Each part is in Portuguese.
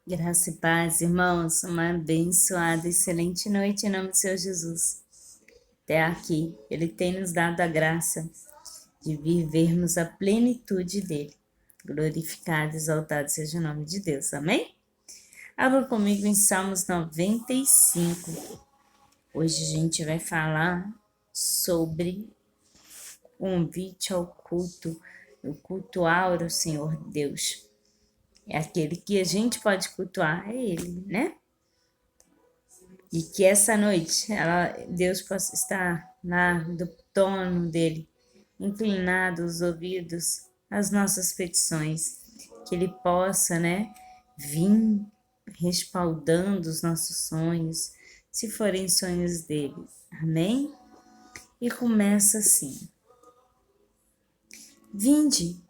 Graça e paz, irmãos, uma abençoada, excelente noite em nome do Senhor Jesus. Até aqui, Ele tem nos dado a graça de vivermos a plenitude dEle. Glorificado, exaltado seja o nome de Deus, amém? Abra comigo em Salmos 95. Hoje a gente vai falar sobre convite ao culto, o cultuar o Senhor Deus. É aquele que a gente pode cultuar, é Ele, né? E que essa noite Deus possa estar do trono dele, inclinado os ouvidos às nossas petições, que ele possa, vir respaldando os nossos sonhos, se forem sonhos dele. Amém? E começa assim: Vinde,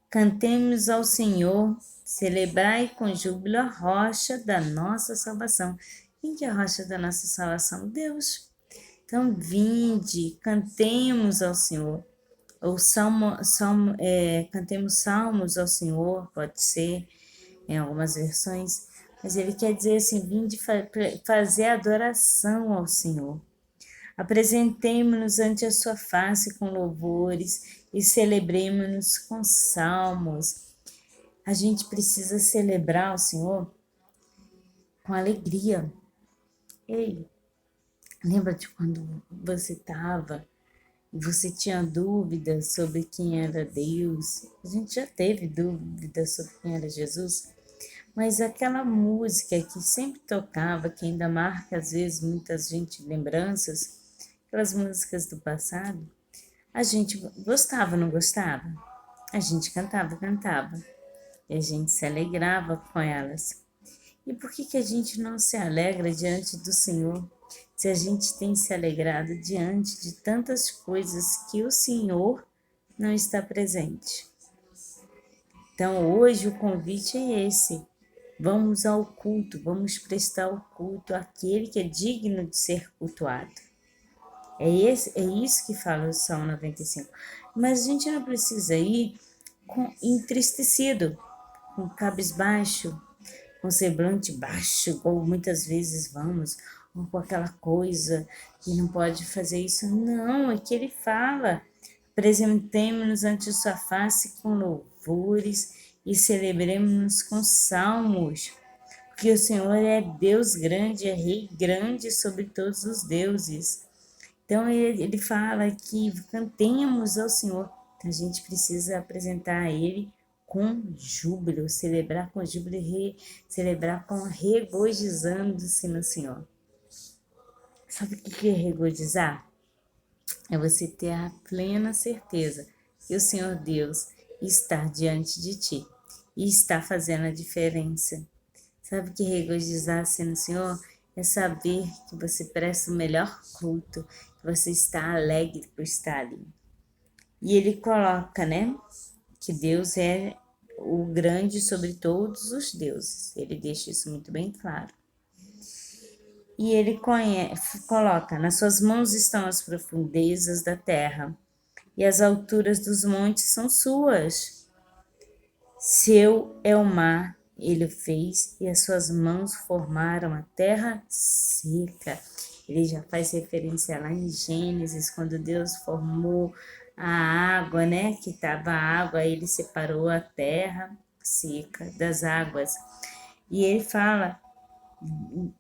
cantemos ao Senhor, celebrai com júbilo a rocha da nossa salvação. Quem que é a rocha da nossa salvação? Deus. Então, vinde, cantemos ao Senhor. Ou cantemos salmos ao Senhor, pode ser, em algumas versões. Mas ele quer dizer assim, vinde fazer adoração ao Senhor. Apresentemo-nos ante a sua face com louvores e celebremos-nos com salmos. A gente precisa celebrar o Senhor com alegria. Ei, lembra de quando você estava e você tinha dúvidas sobre quem era Deus? A gente já teve dúvidas sobre quem era Jesus, mas aquela música que sempre tocava, que ainda marca às vezes muita gente lembranças, aquelas músicas do passado, a gente gostava, não gostava? A gente cantava, e a gente se alegrava com elas. E por que a gente não se alegra diante do Senhor, se a gente tem se alegrado diante de tantas coisas que o Senhor não está presente? Então, hoje o convite é esse. Vamos ao culto, vamos prestar o culto àquele que é digno de ser cultuado. É isso que fala o Salmo 95. Mas a gente não precisa ir entristecido, com cabisbaixo, com semblante baixo, ou muitas vezes vamos, ou com aquela coisa que não pode fazer isso. Não, é que ele fala: apresentemo-nos ante sua face com louvores e celebremos-nos com salmos, porque o Senhor é Deus grande, é Rei grande sobre todos os deuses. Então ele fala que cantemos ao Senhor. Então a gente precisa apresentar a Ele com júbilo, celebrar com júbilo e celebrar com regozijando-se no Senhor. Sabe o que é regozijar? É você ter a plena certeza que o Senhor Deus está diante de ti e está fazendo a diferença. Sabe o que regozijar-se no Senhor? É saber que você presta o melhor culto, que você está alegre por estar ali. E ele coloca, que Deus é o grande sobre todos os deuses. Ele deixa isso muito bem claro. E ele coloca: nas suas mãos estão as profundezas da terra, e as alturas dos montes são suas. Seu é o mar, ele o fez, e as suas mãos formaram a terra seca. Ele já faz referência lá em Gênesis, quando Deus formou a água, que estava a água, ele separou a terra seca das águas. E ele fala: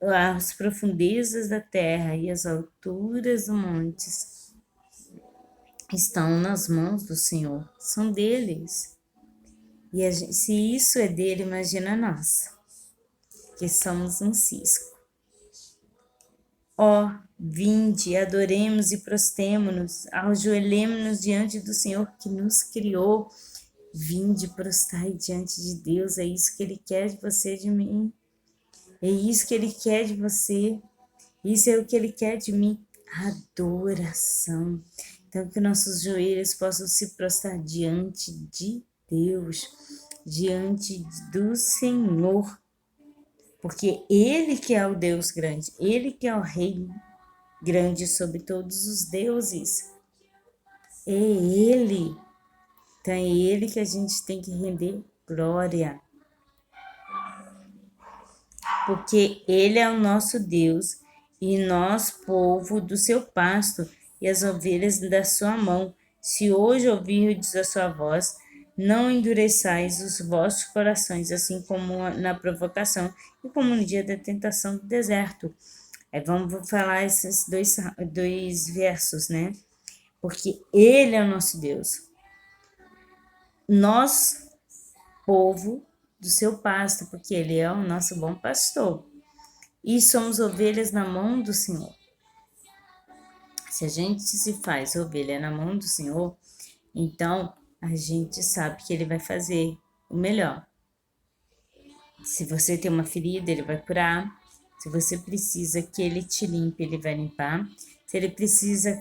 as profundezas da terra e as alturas dos montes estão nas mãos do Senhor, são deles. E se isso é dele, imagina nós, que somos um cisco. Ó, vinde, adoremos e prostemo-nos, ajoelhemo-nos diante do Senhor que nos criou. Vinde, prostrai diante de Deus, é isso que Ele quer de você e de mim. É isso que Ele quer de você, isso é o que Ele quer de mim, adoração. Então, que nossos joelhos possam se prostrar diante de Deus, diante do Senhor, porque Ele que é o Deus grande, Ele que é o Rei grande sobre todos os deuses, é Ele. Então é Ele que a gente tem que render glória. porque ele é o nosso Deus, e nós, povo do seu pasto, e as ovelhas da sua mão. Se hoje ouvirdes a sua voz, não endureçais os vossos corações, assim como na provocação, e como no dia da tentação do deserto. Aí vamos falar esses dois versos, né? Porque ele é o nosso Deus. Nós, povo do seu pasto, porque ele é o nosso bom pastor. E somos ovelhas na mão do Senhor. Se a gente se faz ovelha na mão do Senhor, então a gente sabe que ele vai fazer o melhor. Se você tem uma ferida, ele vai curar. Se você precisa que ele te limpe, ele vai limpar. Se ele precisa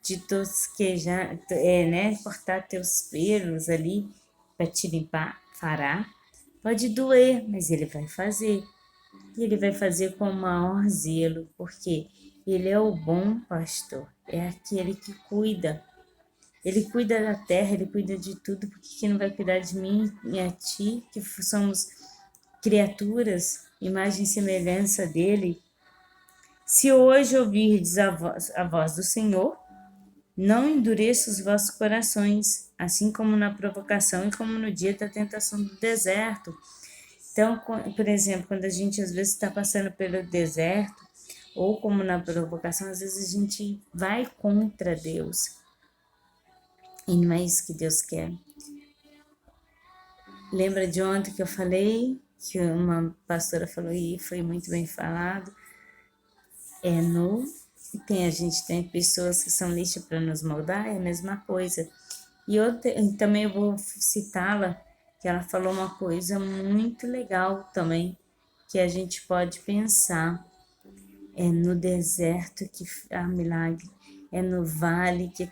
de tosquejar, né, cortar teus pelos ali para te limpar, fará. Pode doer, mas ele vai fazer. E ele vai fazer com o maior zelo, porque ele é o bom pastor, é aquele que cuida. Ele cuida da terra, ele cuida de tudo, porque quem não vai cuidar de mim e a ti, que somos criaturas, imagem e semelhança dele? Se hoje ouvirdes a voz do Senhor, não endureça os vossos corações, assim como na provocação e como no dia da tentação do deserto. Então, por exemplo, quando a gente às vezes está passando pelo deserto, ou como na provocação, às vezes a gente vai contra Deus. E não é isso que Deus quer. Lembra de ontem que eu falei, que uma pastora falou e foi muito bem falado? A gente tem pessoas que são lixo para nos moldar, é a mesma coisa. E também eu vou citá-la, que ela falou uma coisa muito legal também, que a gente pode pensar. É no deserto que há milagre, é no vale que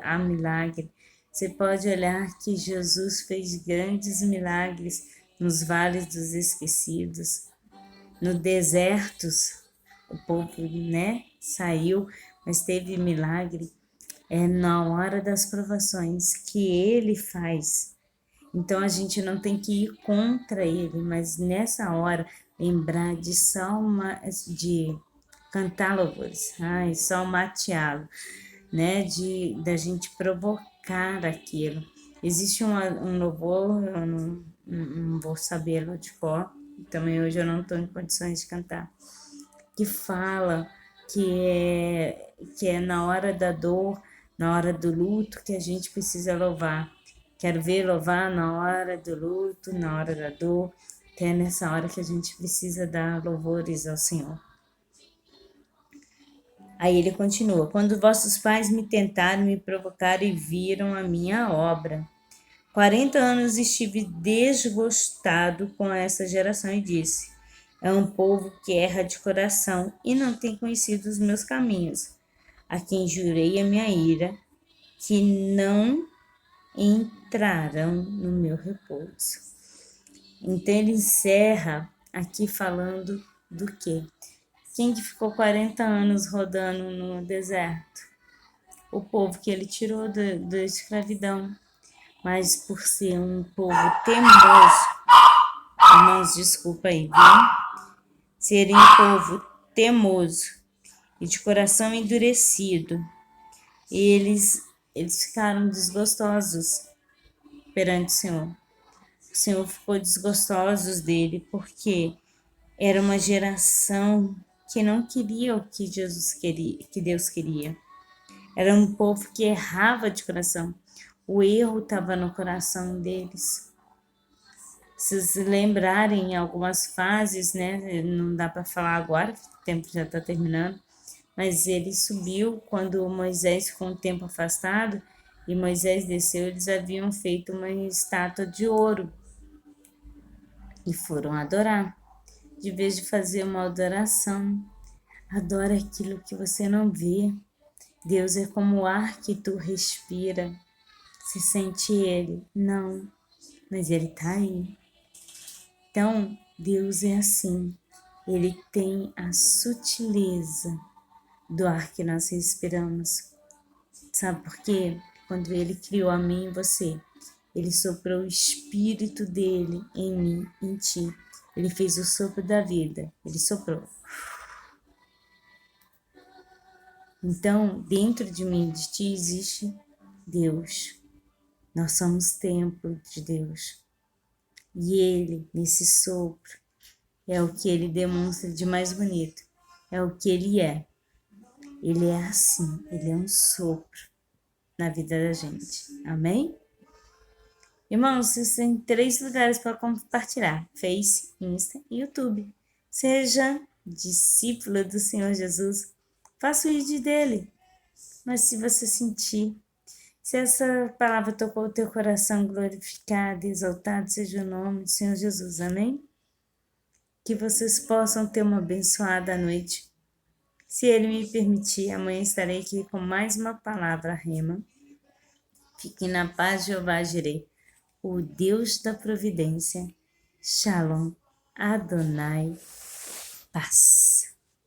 há milagre. Você pode olhar que Jesus fez grandes milagres nos vales dos esquecidos, no desertos, o povo, né, saiu, mas teve milagre. É na hora das provações que ele faz. Então a gente não tem que ir contra ele, mas nessa hora lembrar de cantar louvores, salmodiá-lo, né? Da gente provocar aquilo. Existe um louvor, eu não vou sabê-lo de cor, também hoje eu não estou em condições de cantar, que fala que é na hora da dor, na hora do luto, que a gente precisa louvar. Quero ver louvar na hora do luto, na hora da dor, que é nessa hora que a gente precisa dar louvores ao Senhor. Aí ele continua: quando vossos pais me tentaram, me provocaram e viram a minha obra. 40 anos estive desgostado com essa geração e disse: é um povo que erra de coração e não tem conhecido os meus caminhos, a quem jurei a minha ira, que não entrarão no meu repouso. Então ele encerra aqui falando do quê? Quem que ficou 40 anos rodando no deserto? O povo que ele tirou da escravidão. Mas por ser um povo teimoso, irmãos, desculpa aí, viu? Serem um povo teimoso e de coração endurecido, eles ficaram desgostosos perante o Senhor. O Senhor ficou desgostoso dele, porque era uma geração que não queria o que Jesus queria, que Deus queria. Era um povo que errava de coração. O erro estava no coração deles. Se vocês lembrarem algumas fases, né? Não dá para falar agora, o tempo já está terminando. Mas ele subiu quando Moisés ficou um tempo afastado e Moisés desceu. Eles haviam feito uma estátua de ouro e foram adorar. De vez de fazer uma adoração, adora aquilo que você não vê. Deus é como o ar que tu respira. Se sente ele? Não, mas ele está aí. Então, Deus é assim. Ele tem a sutileza do ar que nós respiramos. Sabe por quê? Quando ele criou a mim e você, ele soprou o espírito dele em mim, em ti. Ele fez o sopro da vida, ele soprou. Então, dentro de mim e de ti existe Deus. Nós somos templo de Deus. E Ele, nesse sopro, é o que Ele demonstra de mais bonito. É o que Ele é. Ele é assim, Ele é um sopro na vida da gente. Amém? Irmãos, vocês têm 3 lugares para compartilhar: Face, Insta e YouTube. Seja discípula do Senhor Jesus. Faça o vídeo dele. Mas se você sentir, se essa palavra tocou o teu coração, glorificado, exaltado seja o nome do Senhor Jesus. Amém? Que vocês possam ter uma abençoada noite. Se Ele me permitir, amanhã estarei aqui com mais uma palavra rema. Fiquem na paz de Jeová Jireh, o Deus da providência. Shalom, Adonai, paz.